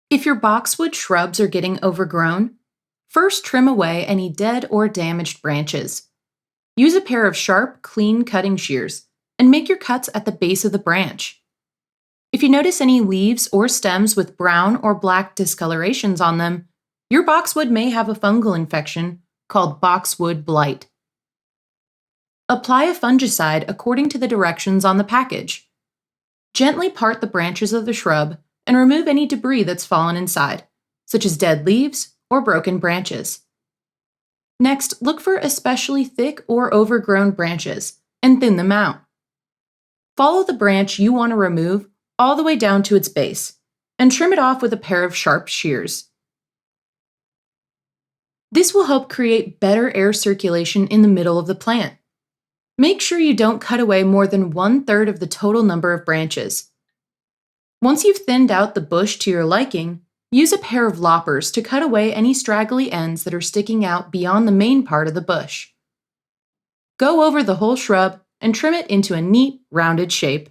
If your boxwood shrubs are getting overgrown, first trim away any dead or damaged branches. Use a pair of sharp, clean cutting shears and make your cuts at the base of the branch. If you notice any leaves or stems with brown or black discolorations on them, your boxwood may have a fungal infection called boxwood blight. Apply a fungicide according to the directions on the package. Gently part the branches of the shrub and remove any debris that's fallen inside, such as dead leaves or broken branches. Next, look for especially thick or overgrown branches and thin them out. Follow the branch you want to remove all the way down to its base and trim it off with a pair of sharp shears. This will help create better air circulation in the middle of the plant. Make sure you don't cut away more than 1/3 of the total number of branches. Once you've thinned out the bush to your liking, use a pair of loppers to cut away any straggly ends that are sticking out beyond the main part of the bush. Go over the whole shrub and trim it into a neat, rounded shape.